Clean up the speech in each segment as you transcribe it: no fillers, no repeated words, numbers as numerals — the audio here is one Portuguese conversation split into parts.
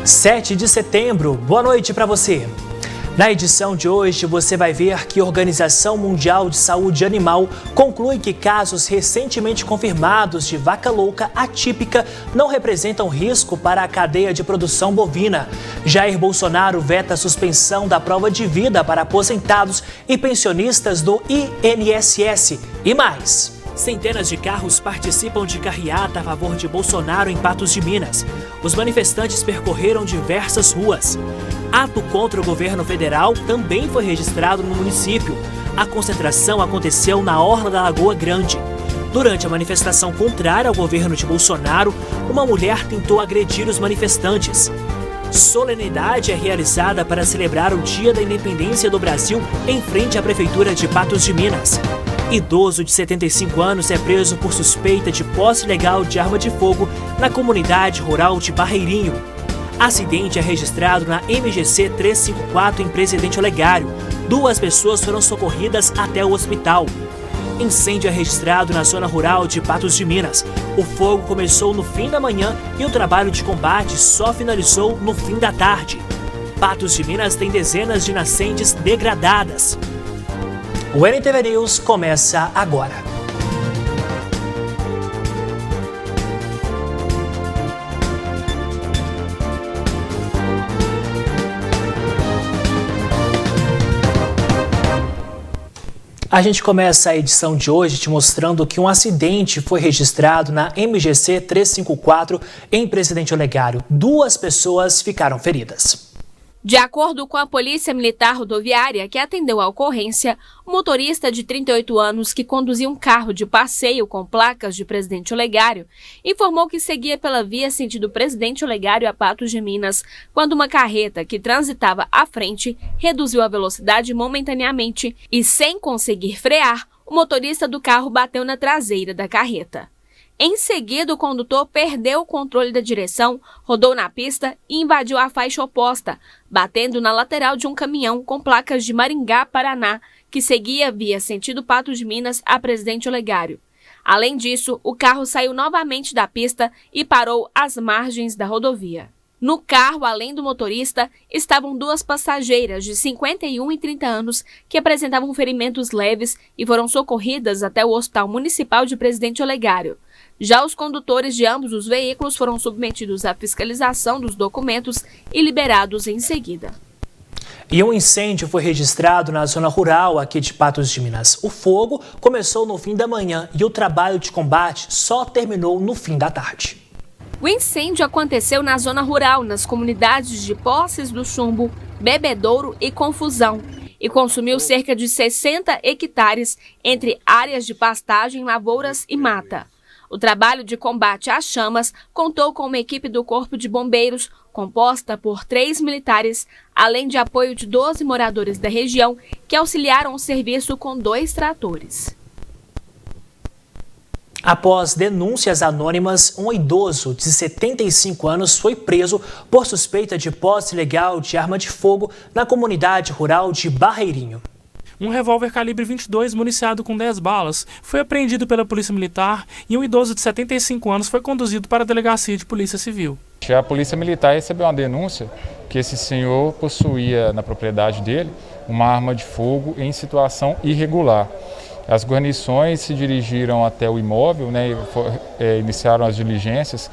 7 de setembro, boa noite para você. Na edição de hoje, você vai ver que a Organização Mundial de Saúde Animal conclui que casos recentemente confirmados de vaca louca atípica não representam risco para a cadeia de produção bovina. Jair Bolsonaro veta a suspensão da prova de vida para aposentados e pensionistas do INSS e mais. Centenas de carros participam de carreata a favor de Bolsonaro em Patos de Minas. Os manifestantes percorreram diversas ruas. Ato contra o governo federal também foi registrado no município. A concentração aconteceu na orla da Lagoa Grande. Durante a manifestação contrária ao governo de Bolsonaro, uma mulher tentou agredir os manifestantes. Solenidade é realizada para celebrar o Dia da Independência do Brasil em frente à Prefeitura de Patos de Minas. Idoso de 75 anos é preso por suspeita de posse ilegal de arma de fogo na comunidade rural de Barreirinho. Acidente é registrado na MGC 354 em Presidente Olegário. 2 pessoas foram socorridas até o hospital. Incêndio é registrado na zona rural de Patos de Minas. O fogo começou no fim da manhã e o trabalho de combate só finalizou no fim da tarde. Patos de Minas tem dezenas de nascentes degradadas. O NTV News começa agora. A gente começa a edição de hoje te mostrando que um acidente foi registrado na MGC 354 em Presidente Olegário. 2 pessoas ficaram feridas. De acordo com a Polícia Militar Rodoviária, que atendeu a ocorrência, o motorista de 38 anos que conduzia um carro de passeio com placas de Presidente Olegário informou que seguia pela via sentido Presidente Olegário a Patos de Minas, quando uma carreta que transitava à frente reduziu a velocidade momentaneamente e, sem conseguir frear, o motorista do carro bateu na traseira da carreta. Em seguida, o condutor perdeu o controle da direção, rodou na pista e invadiu a faixa oposta, batendo na lateral de um caminhão com placas de Maringá, Paraná, que seguia via sentido Patos de Minas a Presidente Olegário. Além disso, o carro saiu novamente da pista e parou às margens da rodovia. No carro, além do motorista, estavam 2 passageiras de 51 e 30 anos que apresentavam ferimentos leves e foram socorridas até o Hospital Municipal de Presidente Olegário. Já os condutores de ambos os veículos foram submetidos à fiscalização dos documentos e liberados em seguida. E um incêndio foi registrado na zona rural aqui de Patos de Minas. O fogo começou no fim da manhã e o trabalho de combate só terminou no fim da tarde. O incêndio aconteceu na zona rural, nas comunidades de Poços do Chumbo, Bebedouro e Confusão, e consumiu cerca de 60 hectares entre áreas de pastagem, lavouras e mata. O trabalho de combate às chamas contou com uma equipe do Corpo de Bombeiros, composta por 3 militares, além de apoio de 12 moradores da região, que auxiliaram o serviço com 2 tratores. Após denúncias anônimas, um idoso de 75 anos foi preso por suspeita de posse ilegal de arma de fogo na comunidade rural de Barreirinho. Um revólver calibre 22 municiado com 10 balas foi apreendido pela Polícia Militar e um idoso de 75 anos foi conduzido para a Delegacia de Polícia Civil. A Polícia Militar recebeu uma denúncia que esse senhor possuía na propriedade dele uma arma de fogo em situação irregular. As guarnições se dirigiram até o imóvel, iniciaram as diligências,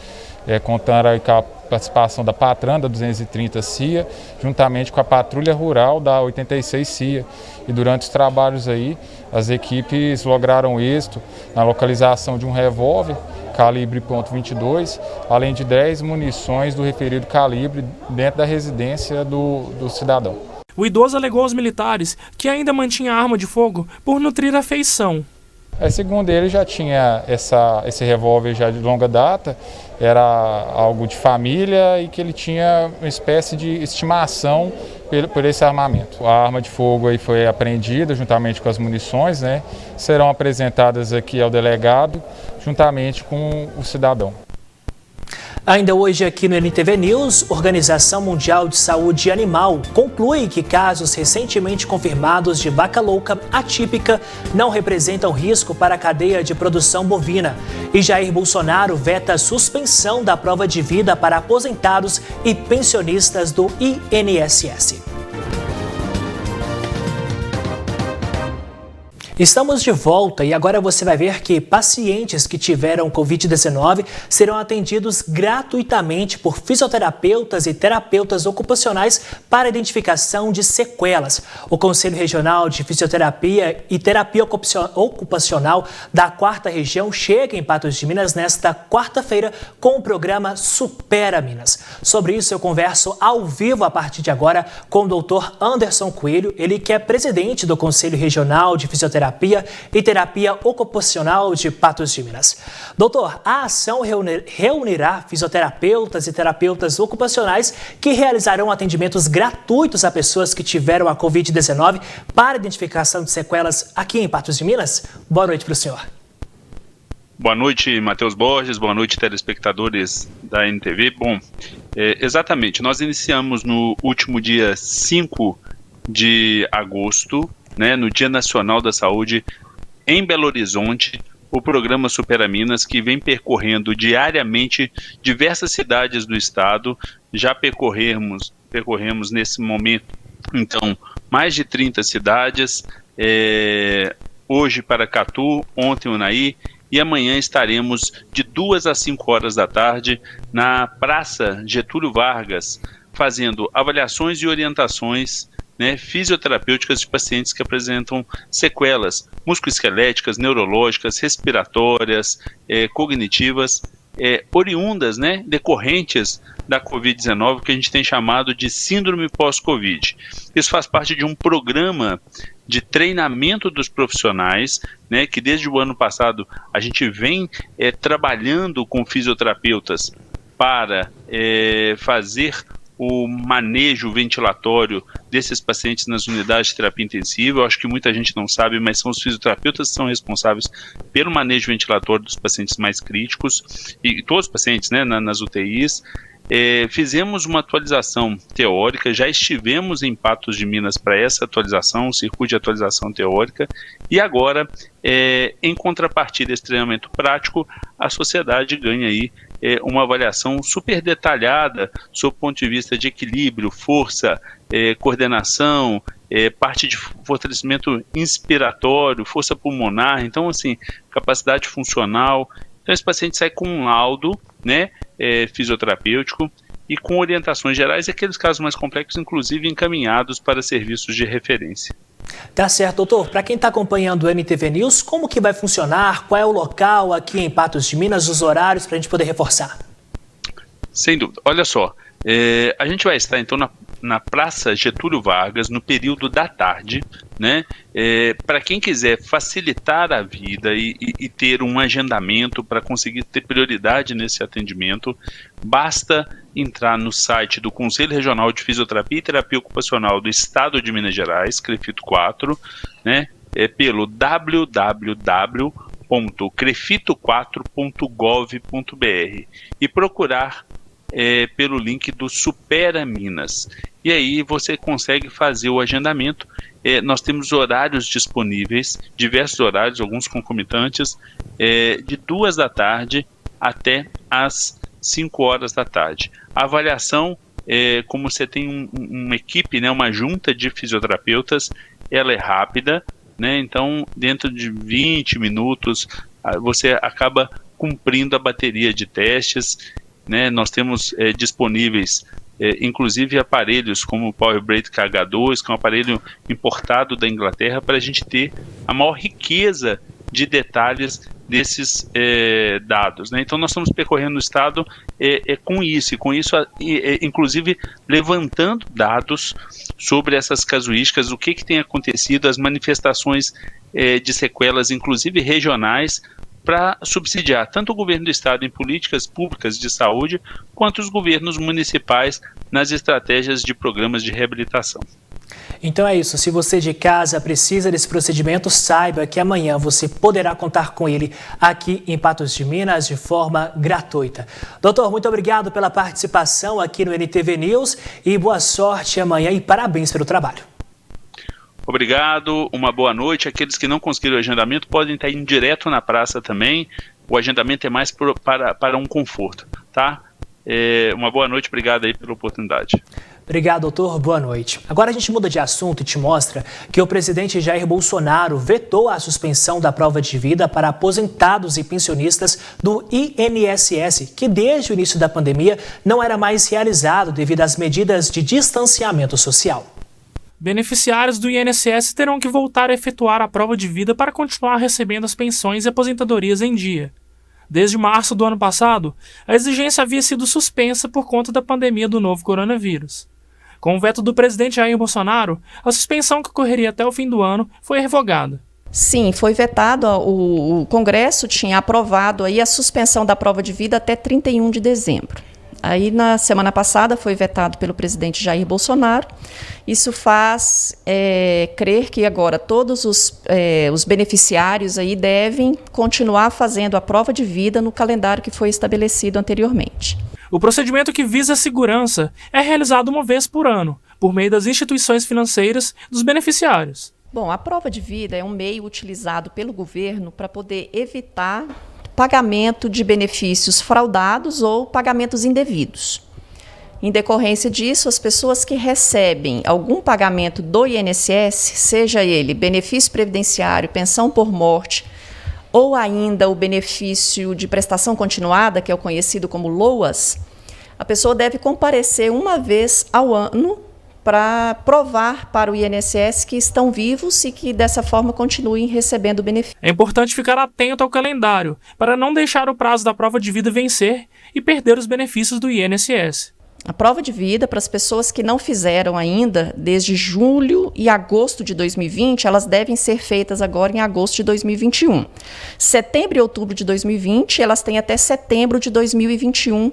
contando aí com a participação da Patran da 230 CIA, juntamente com a Patrulha Rural da 86 CIA. E durante os trabalhos aí, as equipes lograram êxito na localização de um revólver calibre .22, além de 10 munições do referido calibre dentro da residência do cidadão. O idoso alegou aos militares que ainda mantinha a arma de fogo por nutrir afeição. Segundo ele, já tinha esse revólver já de longa data, era algo de família e que ele tinha uma espécie de estimação por esse armamento. A arma de fogo aí foi apreendida juntamente com as munições, serão apresentadas aqui ao delegado juntamente com o cidadão. Ainda hoje aqui no NTV News, Organização Mundial de Saúde Animal conclui que casos recentemente confirmados de vaca louca atípica não representam risco para a cadeia de produção bovina. E Jair Bolsonaro veta a suspensão da prova de vida para aposentados e pensionistas do INSS. Estamos de volta e agora você vai ver que pacientes que tiveram Covid-19 serão atendidos gratuitamente por fisioterapeutas e terapeutas ocupacionais para identificação de sequelas. O Conselho Regional de Fisioterapia e Terapia Ocupacional da 4ª Região chega em Patos de Minas nesta quarta-feira com o programa Supera Minas. Sobre isso eu converso ao vivo a partir de agora com o Dr. Anderson Coelho, ele que é presidente do Conselho Regional de Fisioterapia e Terapia Ocupacional de Patos de Minas. Doutor, a ação reunirá fisioterapeutas e terapeutas ocupacionais que realizarão atendimentos gratuitos a pessoas que tiveram a Covid-19 para identificação de sequelas aqui em Patos de Minas. Boa noite para o senhor. Boa noite, Matheus Borges. Boa noite, telespectadores da NTV. Bom, exatamente, nós iniciamos no último dia 5 de agosto, no Dia Nacional da Saúde, em Belo Horizonte, o programa Supera Minas, que vem percorrendo diariamente diversas cidades do estado. Já percorremos nesse momento, então, mais de 30 cidades, hoje Paracatu, ontem Unai, e amanhã estaremos de 2 às 5 horas da tarde na Praça Getúlio Vargas, fazendo avaliações e orientações fisioterapêuticas de pacientes que apresentam sequelas musculoesqueléticas, neurológicas, respiratórias, cognitivas, oriundas, decorrentes da Covid-19, que a gente tem chamado de síndrome pós-Covid. Isso faz parte de um programa de treinamento dos profissionais, que desde o ano passado a gente vem trabalhando com fisioterapeutas para fazer o manejo ventilatório desses pacientes nas unidades de terapia intensiva. Eu acho que muita gente não sabe, mas são os fisioterapeutas que são responsáveis pelo manejo ventilatório dos pacientes mais críticos e todos os pacientes nas UTIs. Fizemos uma atualização teórica, já estivemos em Patos de Minas para essa atualização, um circuito de atualização teórica, e agora, em contrapartida desse treinamento prático, a sociedade ganha aí uma avaliação super detalhada sob o ponto de vista de equilíbrio, força, coordenação, parte de fortalecimento inspiratório, força pulmonar, então assim, capacidade funcional. Então esse paciente sai com um laudo fisioterapêutico e com orientações gerais, e aqueles casos mais complexos, inclusive encaminhados para serviços de referência. Tá certo, doutor. Para quem está acompanhando o NTV News, como que vai funcionar? Qual é o local aqui em Patos de Minas, os horários, para a gente poder reforçar? Sem dúvida. Olha só, a gente vai estar então na Praça Getúlio Vargas no período da tarde, para quem quiser facilitar a vida e ter um agendamento para conseguir ter prioridade nesse atendimento, basta entrar no site do Conselho Regional de Fisioterapia e Terapia Ocupacional do Estado de Minas Gerais, CREFITO 4, pelo www.crefito4.gov.br e procurar pelo link do Supera Minas. E aí você consegue fazer o agendamento. Nós temos horários disponíveis, diversos horários, alguns concomitantes, de 2 da tarde até as 5 horas da tarde. A avaliação, como você tem uma equipe, uma junta de fisioterapeutas, ela é rápida, então dentro de 20 minutos você acaba cumprindo a bateria de testes. Nós temos disponíveis inclusive aparelhos como o PowerBrate KH2, que é um aparelho importado da Inglaterra, para a gente ter a maior riqueza de detalhes desses dados. Então nós estamos percorrendo o estado com isso, inclusive levantando dados sobre essas casuísticas, o que tem acontecido, as manifestações de sequelas, inclusive regionais, para subsidiar tanto o governo do estado em políticas públicas de saúde, quanto os governos municipais nas estratégias de programas de reabilitação. Então é isso, se você de casa precisa desse procedimento, saiba que amanhã você poderá contar com ele aqui em Patos de Minas de forma gratuita. Doutor, muito obrigado pela participação aqui no NTV News e boa sorte amanhã e parabéns pelo trabalho. Obrigado, uma boa noite. Aqueles que não conseguiram o agendamento podem estar indo direto na praça também. O agendamento é mais para um conforto, tá? Uma boa noite, obrigado aí pela oportunidade. Obrigado, doutor. Boa noite. Agora a gente muda de assunto e te mostra que o presidente Jair Bolsonaro vetou a suspensão da prova de vida para aposentados e pensionistas do INSS, que desde o início da pandemia não era mais realizado devido às medidas de distanciamento social. Beneficiários do INSS terão que voltar a efetuar a prova de vida para continuar recebendo as pensões e aposentadorias em dia. Desde março do ano passado, a exigência havia sido suspensa por conta da pandemia do novo coronavírus. Com o veto do presidente Jair Bolsonaro, a suspensão que ocorreria até o fim do ano foi revogada. Sim, foi vetado. O Congresso tinha aprovado aí a suspensão da prova de vida até 31 de dezembro. Aí, na semana passada, foi vetado pelo presidente Jair Bolsonaro. Isso faz crer que agora todos os beneficiários aí devem continuar fazendo a prova de vida no calendário que foi estabelecido anteriormente. O procedimento, que visa a segurança, é realizado uma vez por ano, por meio das instituições financeiras dos beneficiários. Bom, a prova de vida é um meio utilizado pelo governo para poder evitar pagamento de benefícios fraudados ou pagamentos indevidos. Em decorrência disso, as pessoas que recebem algum pagamento do INSS, seja ele benefício previdenciário, pensão por morte, ou ainda o benefício de prestação continuada, que é o conhecido como LOAS, a pessoa deve comparecer uma vez ao ano para provar para o INSS que estão vivos e que dessa forma continuem recebendo o benefício. É importante ficar atento ao calendário para não deixar o prazo da prova de vida vencer e perder os benefícios do INSS. A prova de vida, para as pessoas que não fizeram ainda, desde julho e agosto de 2020, elas devem ser feitas agora em agosto de 2021. Setembro e outubro de 2020, elas têm até setembro de 2021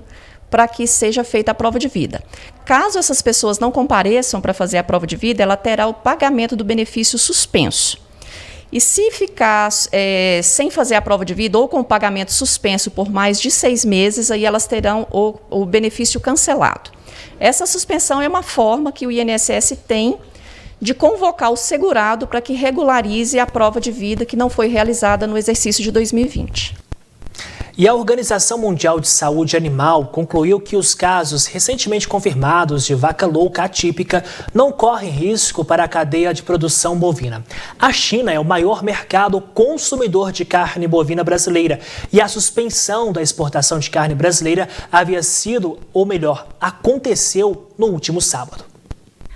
para que seja feita a prova de vida. Caso essas pessoas não compareçam para fazer a prova de vida, ela terá o pagamento do benefício suspenso. E se ficar sem fazer a prova de vida ou com o pagamento suspenso por mais de 6 meses, aí elas terão o benefício cancelado. Essa suspensão é uma forma que o INSS tem de convocar o segurado para que regularize a prova de vida que não foi realizada no exercício de 2020. E a Organização Mundial de Saúde Animal concluiu que os casos recentemente confirmados de vaca louca atípica não correm risco para a cadeia de produção bovina. A China é o maior mercado consumidor de carne bovina brasileira e a suspensão da exportação de carne brasileira havia sido, ou melhor, aconteceu no último sábado.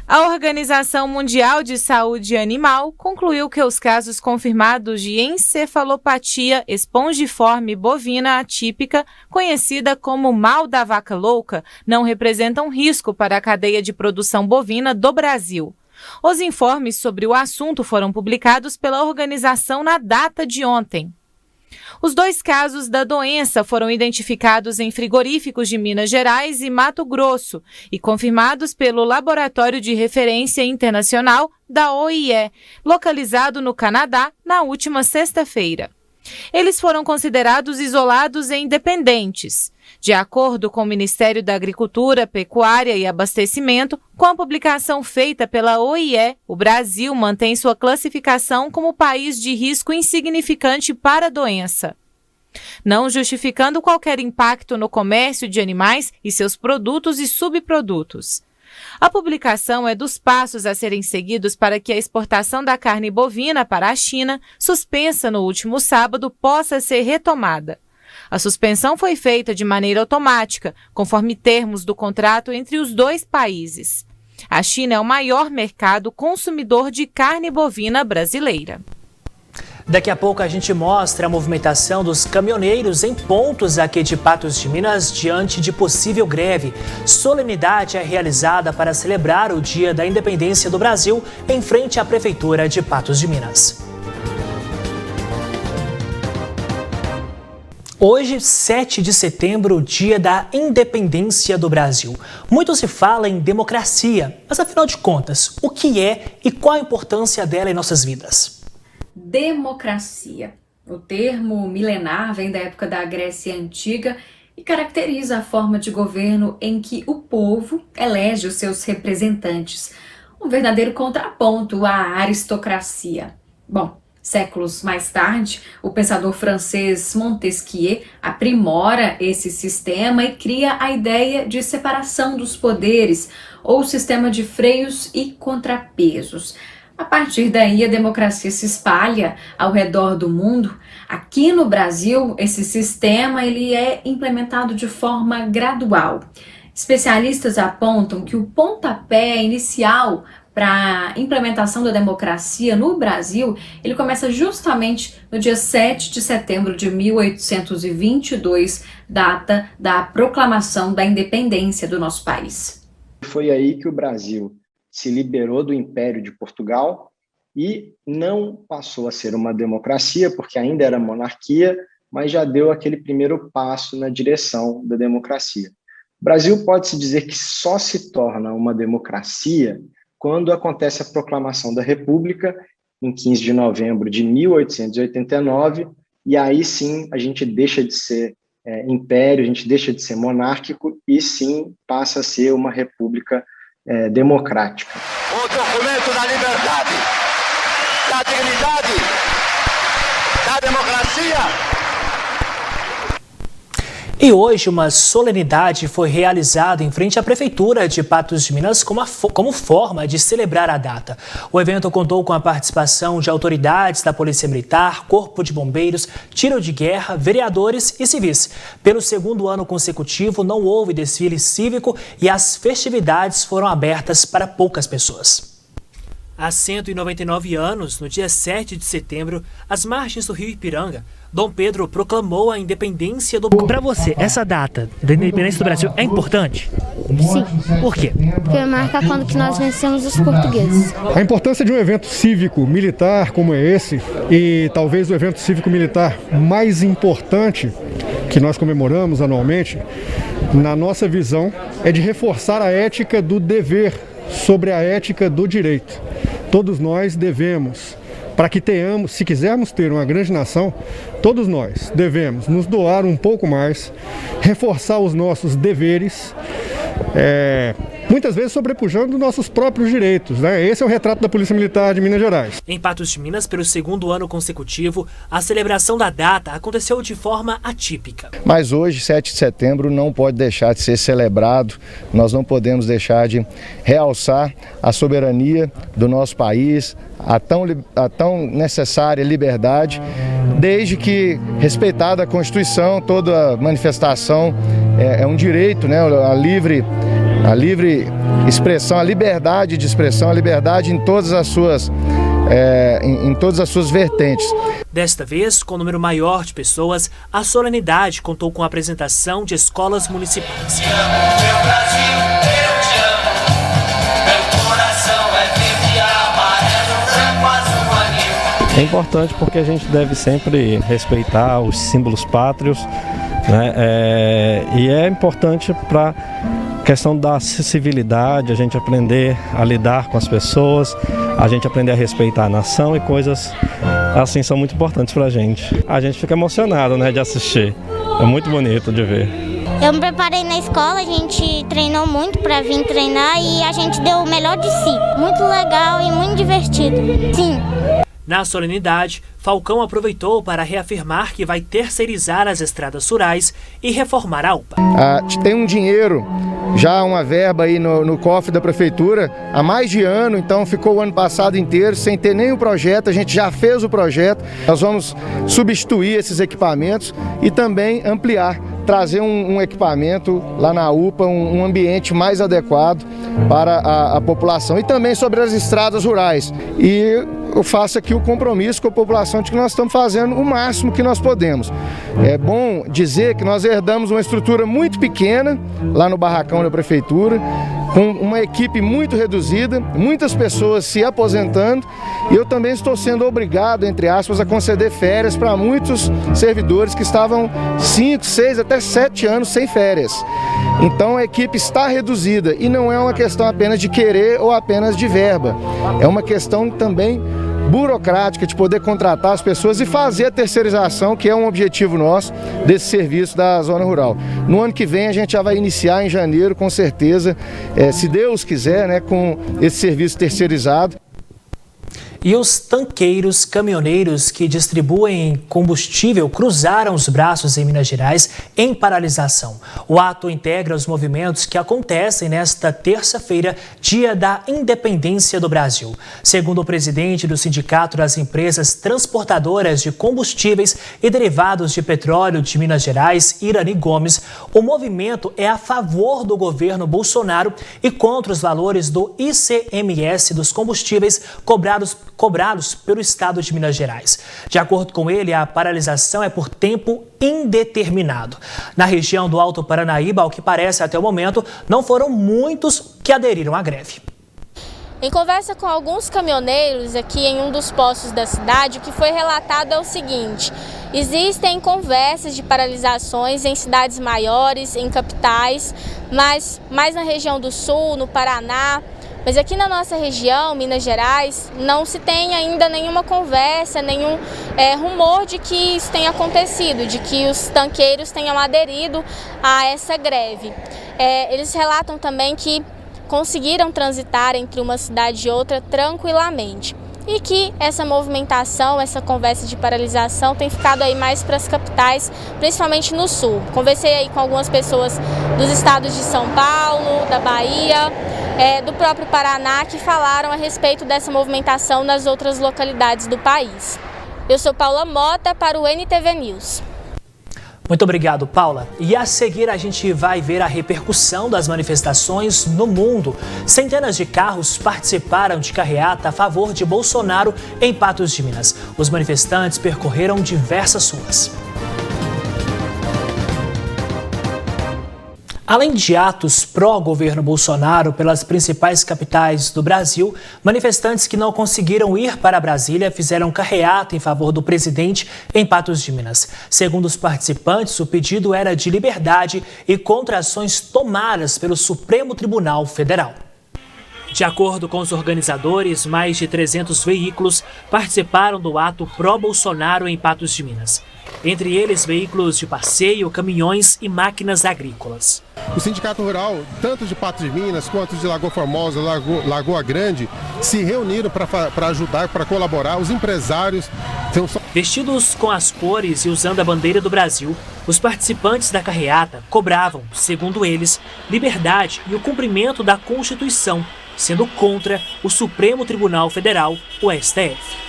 A Organização Mundial de Saúde Animal concluiu que os casos confirmados de encefalopatia espongiforme bovina atípica, conhecida como mal da vaca louca, não representam risco para a cadeia de produção bovina do Brasil. Os informes sobre o assunto foram publicados pela organização na data de ontem. Os 2 casos da doença foram identificados em frigoríficos de Minas Gerais e Mato Grosso e confirmados pelo Laboratório de Referência Internacional da OIE, localizado no Canadá, na última sexta-feira. Eles foram considerados isolados e independentes. De acordo com o Ministério da Agricultura, Pecuária e Abastecimento, com a publicação feita pela OIE, o Brasil mantém sua classificação como país de risco insignificante para a doença, não justificando qualquer impacto no comércio de animais e seus produtos e subprodutos. A publicação é dos passos a serem seguidos para que a exportação da carne bovina para a China, suspensa no último sábado, possa ser retomada. A suspensão foi feita de maneira automática, conforme termos do contrato entre os 2 países. A China é o maior mercado consumidor de carne bovina brasileira. Daqui a pouco a gente mostra a movimentação dos caminhoneiros em pontos aqui de Patos de Minas diante de possível greve. Solenidade é realizada para celebrar o Dia da Independência do Brasil em frente à Prefeitura de Patos de Minas. Hoje, 7 de setembro, dia da independência do Brasil. Muito se fala em democracia, mas afinal de contas, o que é e qual a importância dela em nossas vidas? Democracia. O termo milenar vem da época da Grécia Antiga e caracteriza a forma de governo em que o povo elege os seus representantes. Um verdadeiro contraponto à aristocracia. Bom, séculos mais tarde, o pensador francês Montesquieu aprimora esse sistema e cria a ideia de separação dos poderes, ou sistema de freios e contrapesos. A partir daí, a democracia se espalha ao redor do mundo. Aqui no Brasil, esse sistema ele é implementado de forma gradual. Especialistas apontam que o pontapé inicial para a implementação da democracia no Brasil, ele começa justamente no dia 7 de setembro de 1822, data da proclamação da independência do nosso país. Foi aí que o Brasil se liberou do Império de Portugal e não passou a ser uma democracia, porque ainda era monarquia, mas já deu aquele primeiro passo na direção da democracia. O Brasil pode-se dizer que só se torna uma democracia quando acontece a proclamação da República, em 15 de novembro de 1889, e aí sim a gente deixa de ser império, a gente deixa de ser monárquico e sim passa a ser uma república democrática. O documento da liberdade, da dignidade, da democracia. E hoje uma solenidade foi realizada em frente à Prefeitura de Patos de Minas como forma de celebrar a data. O evento contou com a participação de autoridades da Polícia Militar, Corpo de Bombeiros, Tiro de Guerra, vereadores e civis. Pelo segundo ano consecutivo não houve desfile cívico e as festividades foram abertas para poucas pessoas. Há 199 anos, no dia 7 de setembro, às margens do rio Ipiranga, Dom Pedro proclamou a independência do Brasil. Para você, essa data da independência do Brasil é importante? Sim. Por quê? Porque marca quando que nós vencemos os portugueses. A importância de um evento cívico-militar como é esse, e talvez o evento cívico-militar mais importante que nós comemoramos anualmente, na nossa visão, é de reforçar a ética do dever sobre a ética do direito. Todos nós devemos, para que tenhamos, se quisermos ter uma grande nação, todos nós devemos nos doar um pouco mais, reforçar os nossos deveres, muitas vezes sobrepujando nossos próprios direitos, né? Esse é o retrato da Polícia Militar de Minas Gerais. Em Patos de Minas, pelo segundo ano consecutivo, a celebração da data aconteceu de forma atípica. Mas hoje, 7 de setembro, não pode deixar de ser celebrado. Nós não podemos deixar de realçar a soberania do nosso país, a tão necessária liberdade, desde que, respeitada a Constituição, toda manifestação é um direito, né? A livre expressão, a liberdade de expressão, a liberdade em todas as suas vertentes. Desta vez, com um número maior de pessoas, a solenidade contou com a apresentação de escolas municipais. É importante porque a gente deve sempre respeitar os símbolos pátrios, né? E é importante para a questão da civilidade, a gente aprender a lidar com as pessoas, a gente aprender a respeitar a nação e coisas assim são muito importantes para a gente. A gente fica emocionado, né, de assistir, é muito bonito de ver. Eu me preparei na escola, a gente treinou muito para vir treinar e a gente deu o melhor de si. Muito legal e muito divertido. Sim. Na solenidade, Falcão aproveitou para reafirmar que vai terceirizar as estradas rurais e reformar a UPA. Tem um dinheiro, já uma verba aí no cofre da Prefeitura há mais de ano, então ficou o ano passado inteiro sem ter nenhum projeto, a gente já fez o projeto. Nós vamos substituir esses equipamentos e também ampliar, trazer um equipamento lá na UPA, um ambiente mais adequado para a população e também sobre as estradas rurais. E eu faço aqui o compromisso com a população de que nós estamos fazendo o máximo que nós podemos. É bom dizer que nós herdamos uma estrutura muito pequena lá no barracão da Prefeitura, com uma equipe muito reduzida, muitas pessoas se aposentando, e eu também estou sendo obrigado, entre aspas, a conceder férias para muitos servidores que estavam 5, 6, até 7 anos sem férias. Então a equipe está reduzida e não é uma questão apenas de querer ou apenas de verba, é uma questão também burocrática de poder contratar as pessoas e fazer a terceirização, que é um objetivo nosso desse serviço da zona rural. No ano que vem a gente já vai iniciar em janeiro, com certeza, se Deus quiser, né, com esse serviço terceirizado. E os tanqueiros caminhoneiros que distribuem combustível cruzaram os braços em Minas Gerais em paralisação. O ato integra os movimentos que acontecem nesta terça-feira, dia da independência do Brasil. Segundo o presidente do Sindicato das Empresas Transportadoras de Combustíveis e Derivados de Petróleo de Minas Gerais, Irani Gomes, o movimento é a favor do governo Bolsonaro e contra os valores do ICMS dos combustíveis cobrados pelo Estado de Minas Gerais. De acordo com ele, a paralisação é por tempo indeterminado. Na região do Alto Paranaíba, ao que parece até o momento, não foram muitos que aderiram à greve. Em conversa com alguns caminhoneiros aqui em um dos postos da cidade, o que foi relatado é o seguinte: existem conversas de paralisações em cidades maiores, em capitais, mas mais na região do Sul, no Paraná. Mas aqui na nossa região, Minas Gerais, não se tem ainda nenhuma conversa, nenhum rumor de que isso tenha acontecido, de que os tanqueiros tenham aderido a essa greve. Eles relatam também que conseguiram transitar entre uma cidade e outra tranquilamente. E que essa movimentação, essa conversa de paralisação tem ficado aí mais para as capitais, principalmente no sul. Conversei aí com algumas pessoas dos estados de São Paulo, da Bahia, do próprio Paraná, que falaram a respeito dessa movimentação nas outras localidades do país. Eu sou Paula Mota para o NTV News. Muito obrigado, Paula. E a seguir a gente vai ver a repercussão das manifestações no mundo. Centenas de carros participaram de carreata a favor de Bolsonaro em Patos de Minas. Os manifestantes percorreram diversas ruas. Além de atos pró-governo Bolsonaro pelas principais capitais do Brasil, manifestantes que não conseguiram ir para Brasília fizeram carreata em favor do presidente em Patos de Minas. Segundo os participantes, o pedido era de liberdade e contra ações tomadas pelo Supremo Tribunal Federal. De acordo com os organizadores, mais de 300 veículos participaram do ato pró-Bolsonaro em Patos de Minas. Entre eles, veículos de passeio, caminhões e máquinas agrícolas. O Sindicato Rural, tanto de Patos de Minas quanto de Lagoa Formosa, Lagoa Grande, se reuniram para ajudar, para colaborar. Os empresários... Vestidos com as cores e usando a bandeira do Brasil, os participantes da carreata cobravam, segundo eles, liberdade e o cumprimento da Constituição, sendo contra o Supremo Tribunal Federal, o STF.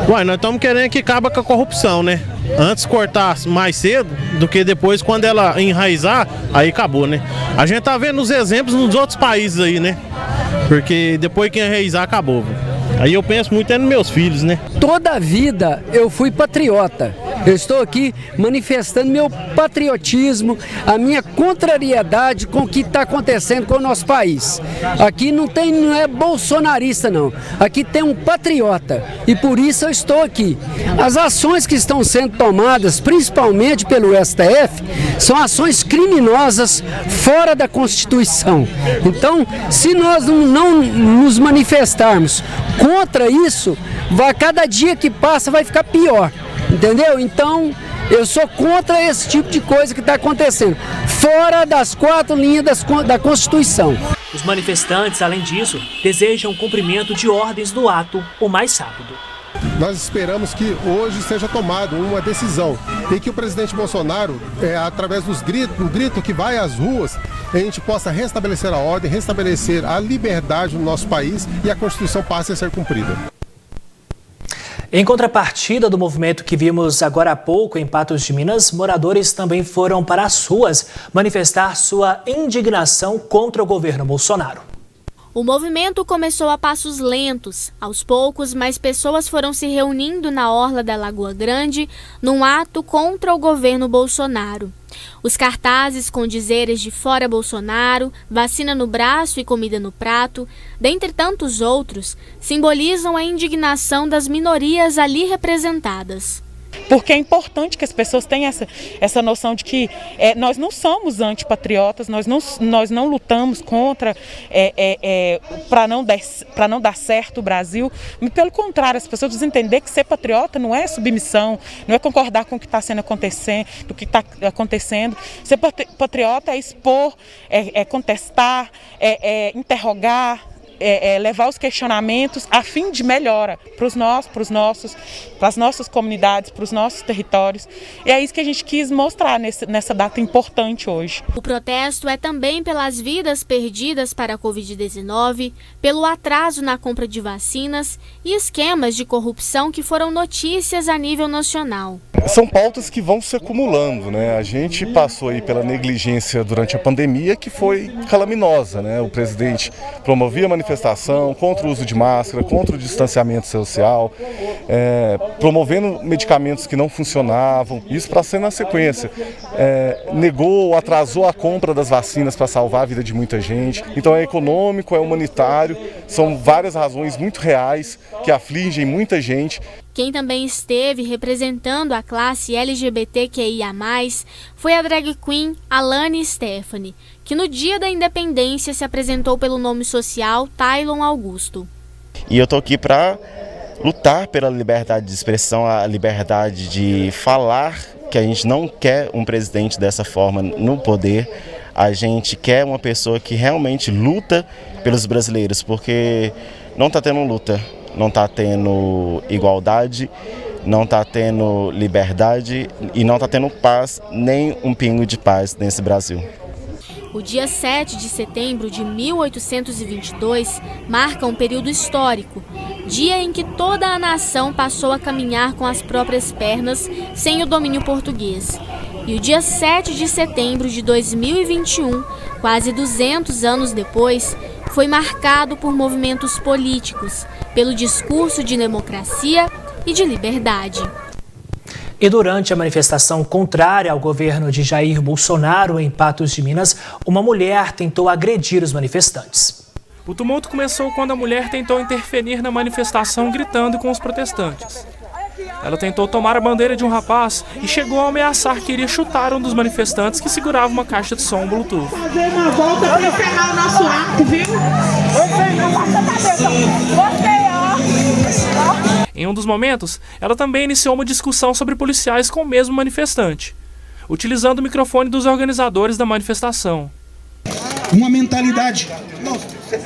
Ué, nós estamos querendo que acabe com a corrupção, né? Antes cortar mais cedo do que depois, quando ela enraizar, aí acabou, né? A gente tá vendo os exemplos nos outros países aí, né? Porque depois que enraizar, acabou. Aí eu penso muito nos meus filhos, né? Toda a vida eu fui patriota. Eu estou aqui manifestando meu patriotismo, a minha contrariedade com o que está acontecendo com o nosso país. Aqui não é bolsonarista, não. Aqui tem um patriota e por isso eu estou aqui. As ações que estão sendo tomadas, principalmente pelo STF, são ações criminosas fora da Constituição. Então, se nós não nos manifestarmos contra isso, cada dia que passa vai ficar pior. Entendeu? Então, eu sou contra esse tipo de coisa que está acontecendo, fora das 4 linhas da Constituição. Os manifestantes, além disso, desejam o cumprimento de ordens do ato o mais rápido. Nós esperamos que hoje seja tomada uma decisão e que o presidente Bolsonaro, através do grito que vai às ruas, a gente possa restabelecer a ordem, restabelecer a liberdade no nosso país e a Constituição passe a ser cumprida. Em contrapartida do movimento que vimos agora há pouco em Patos de Minas, moradores também foram para as ruas manifestar sua indignação contra o governo Bolsonaro. O movimento começou a passos lentos. Aos poucos, mais pessoas foram se reunindo na orla da Lagoa Grande num ato contra o governo Bolsonaro. Os cartazes com dizeres de fora Bolsonaro, vacina no braço e comida no prato, dentre tantos outros, simbolizam a indignação das minorias ali representadas. Porque é importante que as pessoas tenham essa noção de que nós não somos antipatriotas, nós não lutamos contra, para não dar certo o Brasil. Pelo contrário, as pessoas precisam entender que ser patriota não é submissão, não é concordar com o que está acontecendo. Ser patriota é expor, é contestar, interrogar, levar os questionamentos a fim de melhora para as nossas comunidades, para os nossos territórios. E é isso que a gente quis mostrar nessa data importante hoje. O protesto é também pelas vidas perdidas para a Covid-19, pelo atraso na compra de vacinas e esquemas de corrupção que foram notícias a nível nacional. São pautas que vão se acumulando, né? A gente passou aí pela negligência durante a pandemia, que foi calaminosa, né? O presidente promovia manifestação contra o uso de máscara, contra o distanciamento social, promovendo medicamentos que não funcionavam, isso para ser na sequência. Negou, atrasou a compra das vacinas para salvar a vida de muita gente. Então é econômico, é humanitário, são várias razões muito reais que afligem muita gente. Quem também esteve representando a classe LGBTQIA+, foi a drag queen Alane Stephanie, que no dia da independência se apresentou pelo nome social Tailon Augusto. E eu tô aqui para lutar pela liberdade de expressão, a liberdade de falar, que a gente não quer um presidente dessa forma no poder. A gente quer uma pessoa que realmente luta pelos brasileiros, porque não está tendo luta. Não está tendo igualdade, não está tendo liberdade e não está tendo paz, nem um pingo de paz nesse Brasil. O dia 7 de setembro de 1822 marca um período histórico, dia em que toda a nação passou a caminhar com as próprias pernas sem o domínio português. E o dia 7 de setembro de 2021, quase 200 anos depois, foi marcado por movimentos políticos, pelo discurso de democracia e de liberdade. E durante a manifestação contrária ao governo de Jair Bolsonaro em Patos de Minas, uma mulher tentou agredir os manifestantes. O tumulto começou quando a mulher tentou interferir na manifestação gritando com os protestantes. Ela tentou tomar a bandeira de um rapaz e chegou a ameaçar que iria chutar um dos manifestantes que segurava uma caixa de som Bluetooth. Fazer uma volta para encerrar o nosso ato, viu? Em um dos momentos, ela também iniciou uma discussão sobre policiais com o mesmo manifestante, utilizando o microfone dos organizadores da manifestação. Uma mentalidade.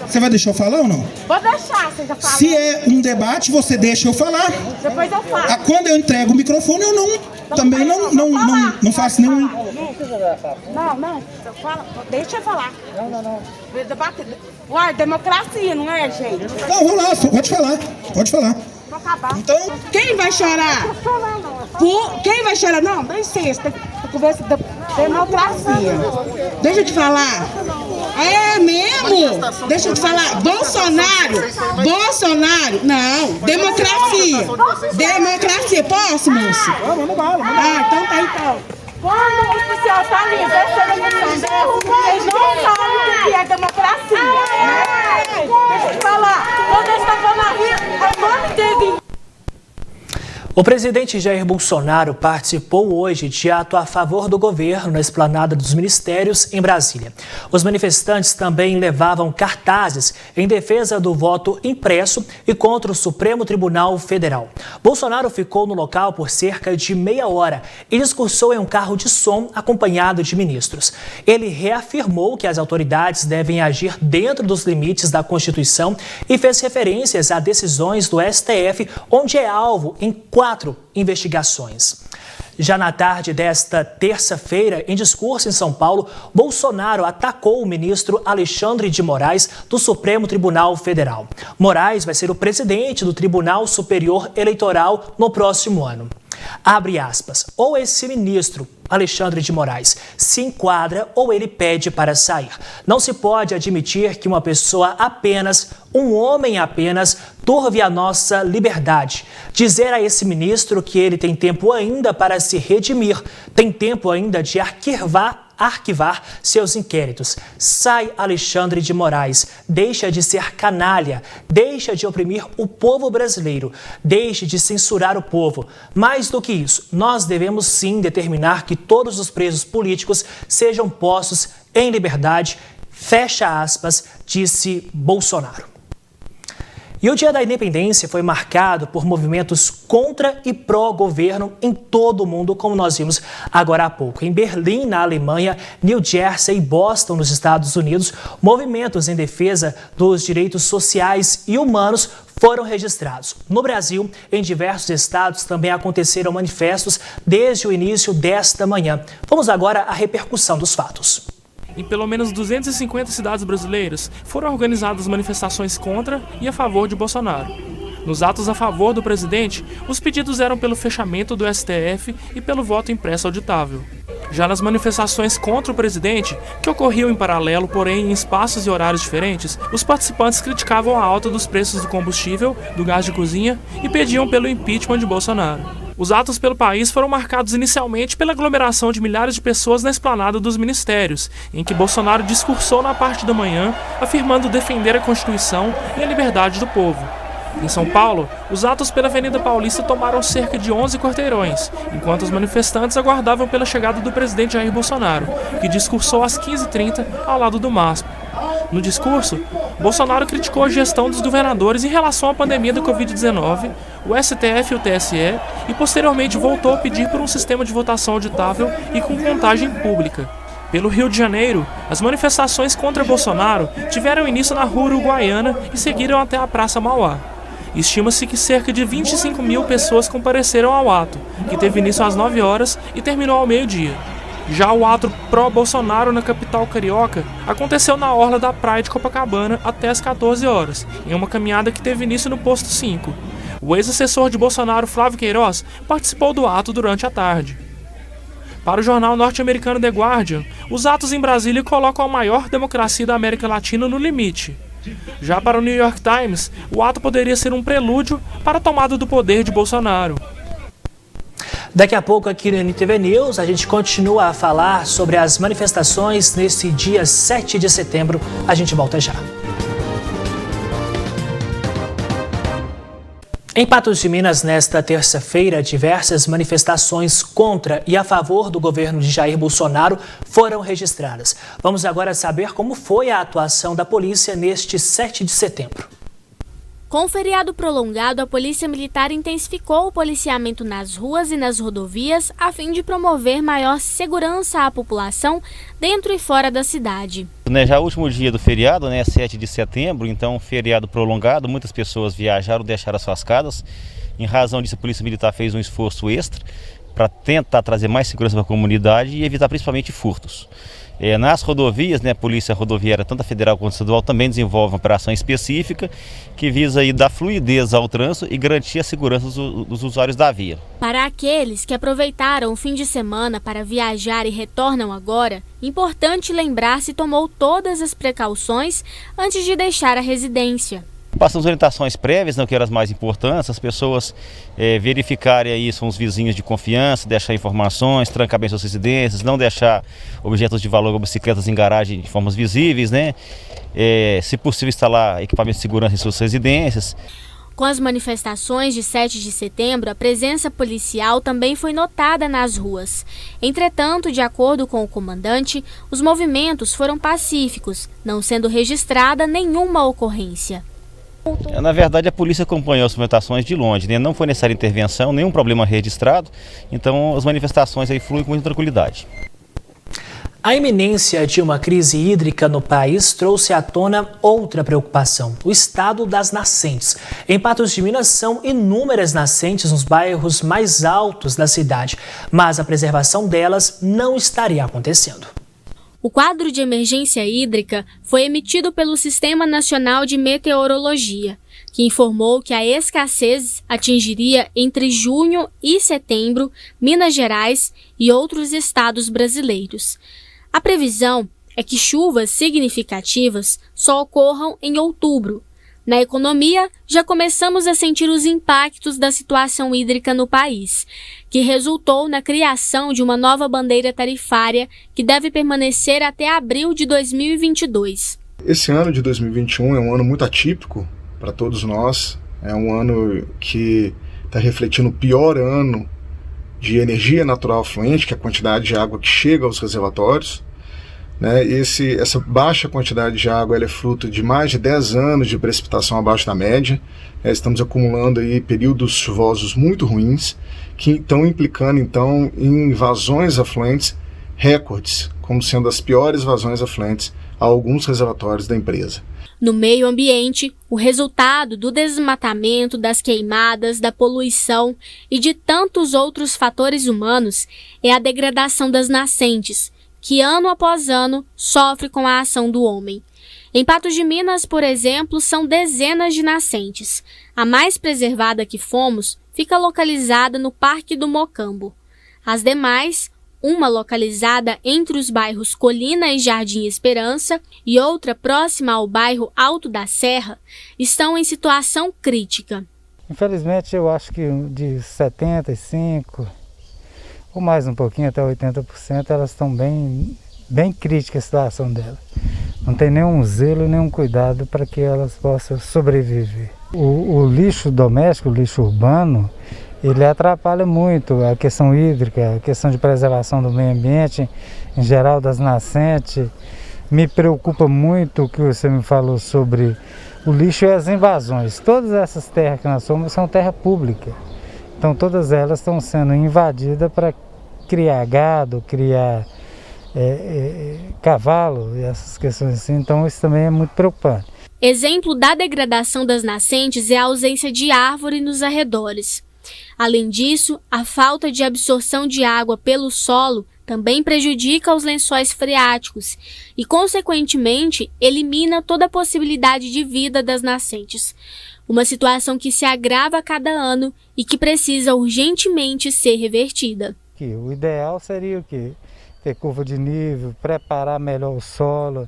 Você vai deixar eu falar ou não? Vou deixar, você já falou. Se é um debate, você deixa eu falar. Depois eu falo. Quando eu entrego o microfone, eu não faço nenhum. Não, deixa eu falar. Não. Uai, democracia, não é, gente? Não, vou lá, pode falar. Vou acabar. Então, quem vai chorar? Quem vai chorar? Não, dá licença, conversa da democracia. Deixa eu te falar. É mesmo? Deixa eu te falar. Bolsonaro, não, democracia, posso, moço? Vamos. Então tá, então. Quando o oficial tá ali, eles não sabem o que é democracia. Deixa eu te falar. Quando eles estavam na rua, o nome dele. O presidente Jair Bolsonaro participou hoje de ato a favor do governo na esplanada dos ministérios em Brasília. Os manifestantes também levavam cartazes em defesa do voto impresso e contra o Supremo Tribunal Federal. Bolsonaro ficou no local por cerca de meia hora e discursou em um carro de som acompanhado de ministros. Ele reafirmou que as autoridades devem agir dentro dos limites da Constituição e fez referências a decisões do STF, onde é alvo em 4 investigações. Já na tarde desta terça-feira, em discurso em São Paulo, Bolsonaro atacou o ministro Alexandre de Moraes do Supremo Tribunal Federal. Moraes vai ser o presidente do Tribunal Superior Eleitoral no próximo ano. Abre aspas, ou esse ministro, Alexandre de Moraes, se enquadra ou ele pede para sair. Não se pode admitir que uma pessoa apenas, um homem apenas, turve a nossa liberdade. Dizer a esse ministro que ele tem tempo ainda para se redimir, tem tempo ainda de arquivar seus inquéritos. Sai, Alexandre de Moraes, deixa de ser canalha, deixa de oprimir o povo brasileiro, deixe de censurar o povo. Mais do que isso, nós devemos sim determinar que todos os presos políticos sejam postos em liberdade, fecha aspas, disse Bolsonaro. E o Dia da Independência foi marcado por movimentos contra e pró-governo em todo o mundo, como nós vimos agora há pouco. Em Berlim, na Alemanha, New Jersey e Boston, nos Estados Unidos, movimentos em defesa dos direitos sociais e humanos foram registrados. No Brasil, em diversos estados, também aconteceram manifestos desde o início desta manhã. Vamos agora à repercussão dos fatos. Em pelo menos 250 cidades brasileiras, foram organizadas manifestações contra e a favor de Bolsonaro. Nos atos a favor do presidente, os pedidos eram pelo fechamento do STF e pelo voto impresso auditável. Já nas manifestações contra o presidente, que ocorriam em paralelo, porém em espaços e horários diferentes, os participantes criticavam a alta dos preços do combustível, do gás de cozinha e pediam pelo impeachment de Bolsonaro. Os atos pelo país foram marcados inicialmente pela aglomeração de milhares de pessoas na esplanada dos ministérios, em que Bolsonaro discursou na parte da manhã, afirmando defender a Constituição e a liberdade do povo. Em São Paulo, os atos pela Avenida Paulista tomaram cerca de 11 quarteirões, enquanto os manifestantes aguardavam pela chegada do presidente Jair Bolsonaro, que discursou às 15h30 ao lado do MASP. No discurso, Bolsonaro criticou a gestão dos governadores em relação à pandemia da Covid-19, o STF e o TSE, e posteriormente voltou a pedir por um sistema de votação auditável e com contagem pública. Pelo Rio de Janeiro, as manifestações contra Bolsonaro tiveram início na Rua Uruguaiana e seguiram até a Praça Mauá. Estima-se que cerca de 25 mil pessoas compareceram ao ato, que teve início às 9 horas e terminou ao meio-dia. Já o ato pró-Bolsonaro na capital carioca aconteceu na orla da praia de Copacabana até às 14 horas, em uma caminhada que teve início no posto 5. O ex-assessor de Bolsonaro, Flávio Queiroz, participou do ato durante a tarde. Para o jornal norte-americano The Guardian, os atos em Brasília colocam a maior democracia da América Latina no limite. Já para o New York Times, o ato poderia ser um prelúdio para a tomada do poder de Bolsonaro. Daqui a pouco aqui no NTV News a gente continua a falar sobre as manifestações nesse dia 7 de setembro. A gente volta já. Em Patos de Minas, nesta terça-feira, diversas manifestações contra e a favor do governo de Jair Bolsonaro foram registradas. Vamos agora saber como foi a atuação da polícia neste 7 de setembro. Com o feriado prolongado, a Polícia Militar intensificou o policiamento nas ruas e nas rodovias a fim de promover maior segurança à população dentro e fora da cidade. Já é o último dia do feriado, 7 de setembro, então feriado prolongado, muitas pessoas viajaram, deixaram suas casas. Em razão disso, a Polícia Militar fez um esforço extra para tentar trazer mais segurança para a comunidade e evitar principalmente furtos. Nas rodovias, a Polícia Rodoviária, tanto a federal quanto a estadual, também desenvolve uma operação específica que visa aí dar fluidez ao trânsito e garantir a segurança dos usuários da via. Para aqueles que aproveitaram o fim de semana para viajar e retornam agora, importante lembrar se tomou todas as precauções antes de deixar a residência. Passamos orientações prévias, que eram as mais importantes, as pessoas verificarem aí, são os vizinhos de confiança, deixar informações, trancar bem suas residências, não deixar objetos de valor como bicicletas em garagem de formas visíveis, se possível instalar equipamentos de segurança em suas residências. Com as manifestações de 7 de setembro, a presença policial também foi notada nas ruas. Entretanto, de acordo com o comandante, os movimentos foram pacíficos, não sendo registrada nenhuma ocorrência. Na verdade, a polícia acompanhou as movimentações de longe, não foi necessária intervenção, nenhum problema registrado, então as manifestações aí fluem com muita tranquilidade. A iminência de uma crise hídrica no país trouxe à tona outra preocupação, o estado das nascentes. Em Patos de Minas são inúmeras nascentes nos bairros mais altos da cidade, mas a preservação delas não estaria acontecendo. O quadro de emergência hídrica foi emitido pelo Sistema Nacional de Meteorologia, que informou que a escassez atingiria entre junho e setembro Minas Gerais e outros estados brasileiros. A previsão é que chuvas significativas só ocorram em outubro. Na economia, já começamos a sentir os impactos da situação hídrica no país, que resultou na criação de uma nova bandeira tarifária que deve permanecer até abril de 2022. Esse ano de 2021 é um ano muito atípico para todos nós. É um ano que está refletindo o pior ano de energia natural fluente, que é a quantidade de água que chega aos reservatórios. Essa baixa quantidade de água ela é fruto de mais de 10 anos de precipitação abaixo da média. Estamos acumulando aí períodos chuvosos muito ruins, que estão implicando então em vazões afluentes recordes, como sendo as piores vazões afluentes a alguns reservatórios da empresa. No meio ambiente, o resultado do desmatamento, das queimadas, da poluição e de tantos outros fatores humanos é a degradação das nascentes, que ano após ano sofre com a ação do homem. Em Patos de Minas, por exemplo, são dezenas de nascentes. A mais preservada que fomos fica localizada no Parque do Mocambo. As demais, uma localizada entre os bairros Colina e Jardim Esperança e outra próxima ao bairro Alto da Serra, estão em situação crítica. Infelizmente, eu acho que de 75% ou mais um pouquinho, até 80%, elas estão bem críticas a situação delas. Não tem nenhum zelo, nenhum cuidado para que elas possam sobreviver. O lixo doméstico, o lixo urbano, ele atrapalha muito a questão hídrica, a questão de preservação do meio ambiente, em geral das nascentes. Me preocupa muito o que você me falou sobre o lixo e as invasões. Todas essas terras que nós somos são terra pública. Então todas elas estão sendo invadidas para criar gado, criar cavalo e essas questões assim. Então isso também é muito preocupante. Exemplo da degradação das nascentes é a ausência de árvore nos arredores. Além disso, a falta de absorção de água pelo solo também prejudica os lençóis freáticos e, consequentemente, elimina toda a possibilidade de vida das nascentes. Uma situação que se agrava a cada ano e que precisa urgentemente ser revertida. O ideal seria o quê? Ter curva de nível, preparar melhor o solo,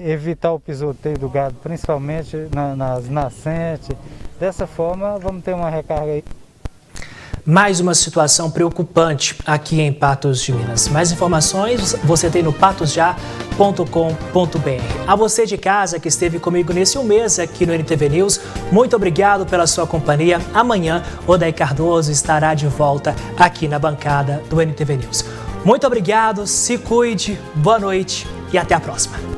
evitar o pisoteio do gado, principalmente nas nascentes. Dessa forma, vamos ter uma recarga aí. Mais uma situação preocupante aqui em Patos de Minas. Mais informações você tem no patosja.com.br. A você de casa que esteve comigo nesse mês aqui no NTV News, muito obrigado pela sua companhia. Amanhã, Odair Cardoso estará de volta aqui na bancada do NTV News. Muito obrigado, se cuide, boa noite e até a próxima.